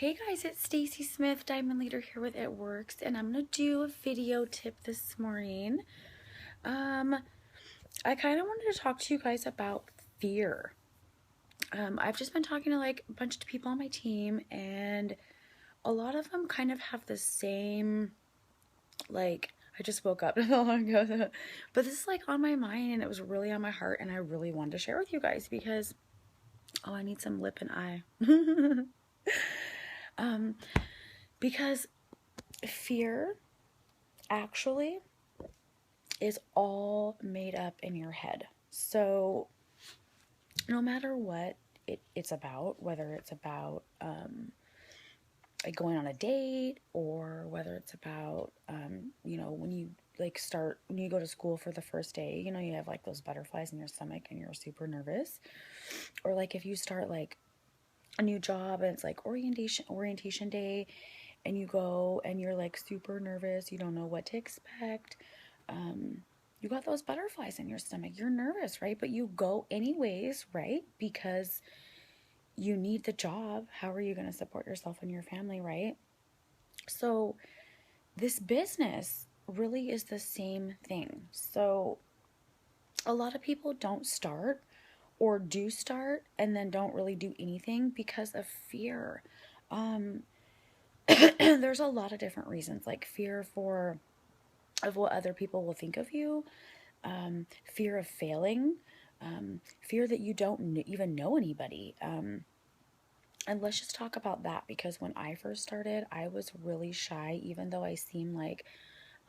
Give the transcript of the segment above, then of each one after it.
Hey guys, it's Stacy Smith, Diamond Leader here with It Works, and I'm gonna do a video tip this morning. I kind of wanted to talk to you guys about fear. I've just been talking to like a bunch of people on my team, and a lot of them kind of have the same, like, I just woke up not long ago, but this is like on my mind, and it was really on my heart, and I really wanted to share with you guys because, oh, I need some lip and eye. Because fear actually is all made up in your head. So no matter what it's about, whether it's about like going on a date, or whether it's about when you when you go to school for the first day, you have like those butterflies in your stomach and you're super nervous, or like if you start like a new job and it's like orientation day, and you go and you're like super nervous, you don't know what to expect. You got those butterflies in your stomach, you're nervous, right? But you go anyways, right? Because you need the job. How are you going to support yourself and your family, right? So this business really is the same thing. So a lot of people don't start, or do start and then don't really do anything because of fear. There's a lot of different reasons, like fear of what other people will think of you, fear of failing, fear that you don't even know anybody. And let's just talk about that, because when I first started, I was really shy, even though I seem like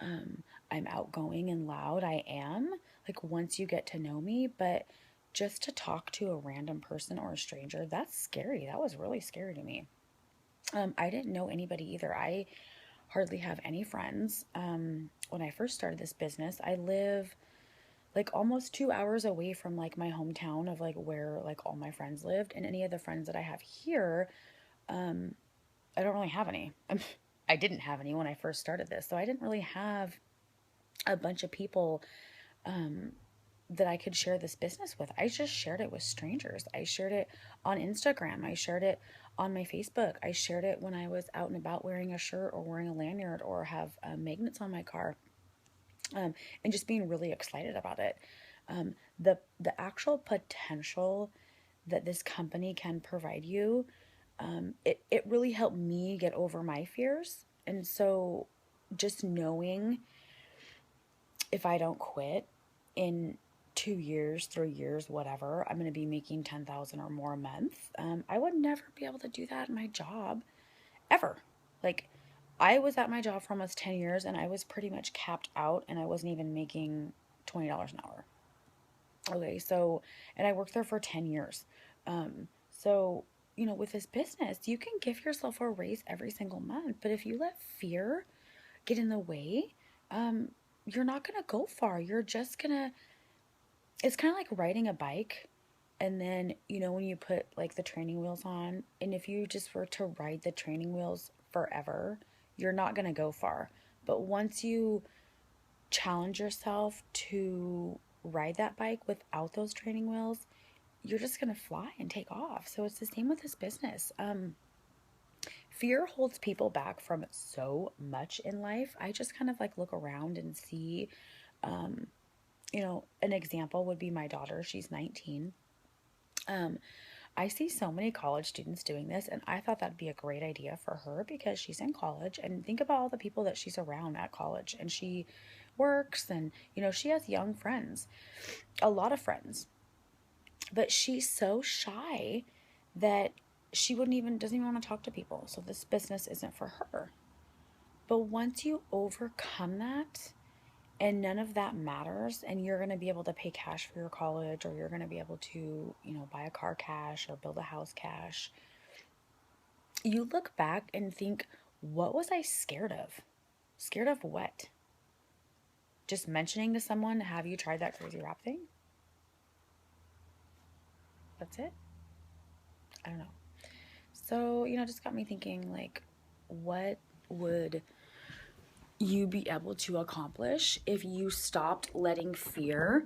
I'm outgoing and loud. I am, like, once you get to know me, but just to talk to a random person or a stranger, that's scary. That was really scary to me. I didn't know anybody either. I hardly have any friends. When I first started this business, I live like almost 2 hours away from like my hometown of like where like all my friends lived, and any of the friends that I have here, I don't really have any. I didn't have any when I first started this, so I didn't really have a bunch of people that I could share this business with. I just shared it with strangers. I shared it on Instagram. I shared it on my Facebook. I shared it when I was out and about wearing a shirt or wearing a lanyard or have magnets on my car, and just being really excited about it. The actual potential that this company can provide you, it really helped me get over my fears. And so just knowing if I don't quit in 2 years, 3 years, whatever, I'm going to be making 10,000 or more a month. I would never be able to do that in my job ever. Like, I was at my job for almost 10 years and I was pretty much capped out, and I wasn't even making $20 an hour. Okay, so, and I worked there for 10 years. So, with this business, you can give yourself a raise every single month, but if you let fear get in the way, um, you're not going to go far. You're just going to, it's kind of like riding a bike. And then, when you put like the training wheels on, and if you just were to ride the training wheels forever, you're not going to go far. But once you challenge yourself to ride that bike without those training wheels, you're just going to fly and take off. So it's the same with this business. Fear holds people back from so much in life. I just kind of like look around and see, um, an example would be my daughter. She's 19. I see so many college students doing this, and I thought that'd be a great idea for her because she's in college. And think about all the people that she's around at college, and she works, and she has young friends, a lot of friends, but she's so shy that she doesn't even want to talk to people. So this business isn't for her. But once you overcome that, and none of that matters, and you're going to be able to pay cash for your college, or you're going to be able to, buy a car cash or build a house cash, you look back and think, what was I scared of? Scared of what? Just mentioning to someone, have you tried that crazy wrap thing? That's it? I don't know. So, just got me thinking, like, what would you be able to accomplish if you stopped letting fear,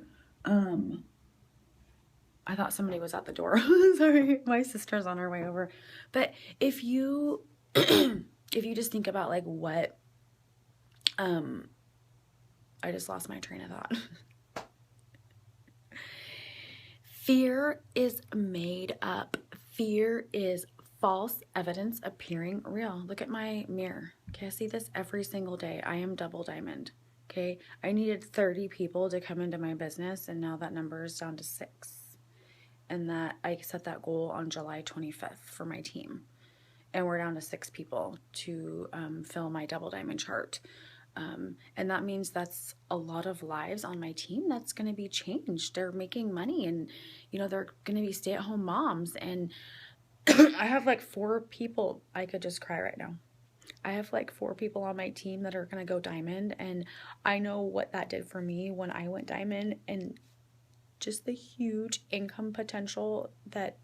I thought somebody was at the door. Sorry, my sister's on her way over. But if you if you just think about like what, I just lost my train of thought. Fear is made up. Fear is false evidence appearing real. Look at my mirror. Okay, I see this every single day. I am double diamond. Okay, I needed 30 people to come into my business, and now that number is down to 6. And that I set that goal on July 25th for my team. And we're down to 6 people to fill my double diamond chart. And that means that's a lot of lives on my team that's going to be changed. They're making money, and they're going to be stay-at-home moms. And I have like 4 people. I could just cry right now. I have like 4 people on my team that are going to go diamond, and I know what that did for me when I went diamond, and just the huge income potential that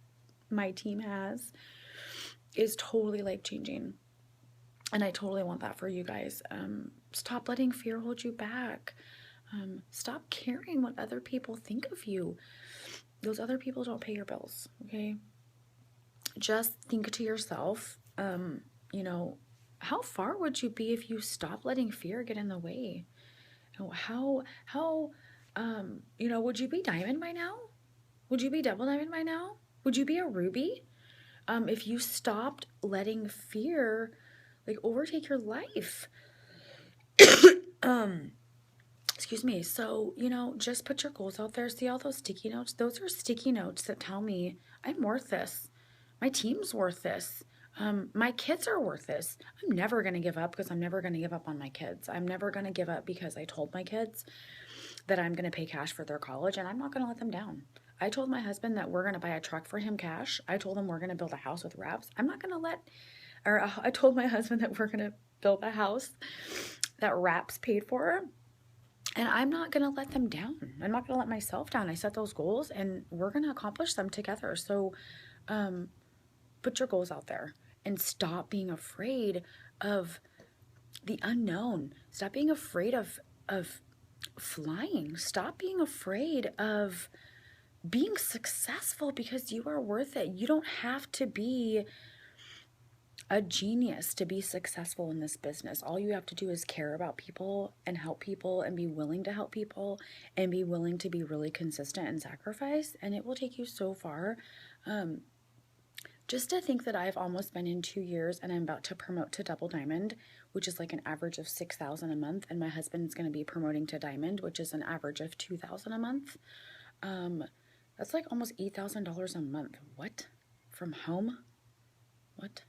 my team has is totally life changing. And I totally want that for you guys. Stop letting fear hold you back. Stop caring what other people think of you. Those other people don't pay your bills, okay? Just think to yourself, how far would you be if you stop letting fear get in the way? Would you be diamond by now? Would you be double diamond by now? Would you be a ruby? If you stopped letting fear like overtake your life. Excuse me. So, just put your goals out there. See all those sticky notes? Those are sticky notes that tell me I'm worth this. My team's worth this. My kids are worth this. I'm never going to give up because I'm never going to give up on my kids. I'm never going to give up because I told my kids that I'm going to pay cash for their college, and I'm not going to let them down. I told my husband that we're going to buy a truck for him cash. I told him we're going to build a house with wraps. I told my husband that we're going to build a house that wraps paid for, and I'm not going to let them down. I'm not going to let myself down. I set those goals, and we're going to accomplish them together. So put your goals out there and stop being afraid of the unknown. Stop being afraid of flying. Stop being afraid of being successful, because you are worth it. You don't have to be a genius to be successful in this business. All you have to do is care about people and help people and be willing to help people and be willing to be really consistent and sacrifice, and it will take you so far. Just to think that I've almost been in 2 years and I'm about to promote to double diamond, which is like an average of $6,000 a month, and my husband's going to be promoting to diamond, which is an average of $2,000 a month. That's like almost $8,000 a month. What? From home? What?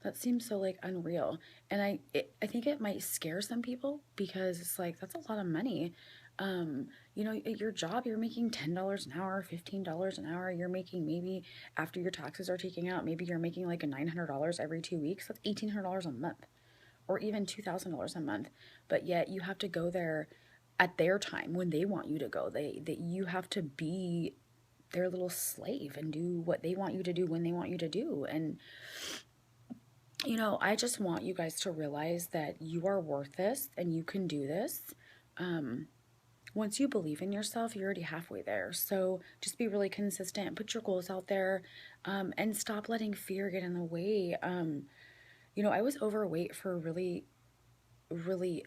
That seems so like unreal. And I think it might scare some people, because it's like, that's a lot of money. At your job, you're making $10 an hour, $15 an hour. You're making, maybe after your taxes are taken out, maybe you're making like a $900 every 2 weeks. That's $1,800 a month, or even $2,000 a month. But yet you have to go there at their time when they want you to go. That you have to be their little slave and do what they want you to do when they want you to do. And I just want you guys to realize that you are worth this and you can do this. Once you believe in yourself, you're already halfway there. So just be really consistent, put your goals out there, and stop letting fear get in the way. I was overweight for really, really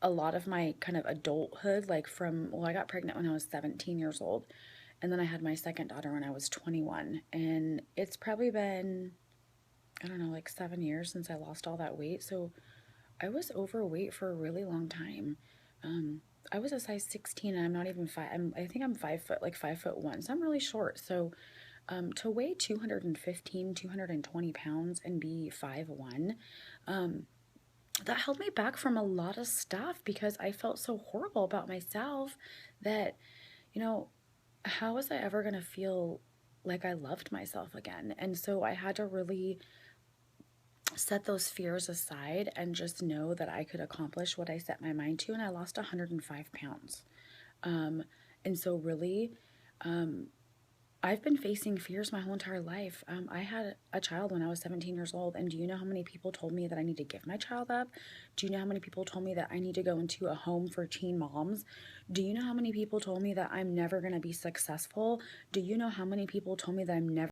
a lot of my kind of adulthood, like I got pregnant when I was 17 years old, and then I had my second daughter when I was 21, and it's probably been, I don't know, like 7 years since I lost all that weight. So I was overweight for a really long time. I was a size 16, and I'm not even I think I'm 5 foot, like 5'1", so I'm really short. So to weigh 215, 220 pounds and be 5'1", that held me back from a lot of stuff, because I felt so horrible about myself that, how was I ever going to feel like I loved myself again? And so I had to really set those fears aside and just know that I could accomplish what I set my mind to. And I lost 105 pounds. And so really, I've been facing fears my whole entire life. I had a child when I was 17 years old, and do you know how many people told me that I need to give my child up? Do you know how many people told me that I need to go into a home for teen moms? Do you know how many people told me that I'm never going to be successful? Do you know how many people told me that I'm never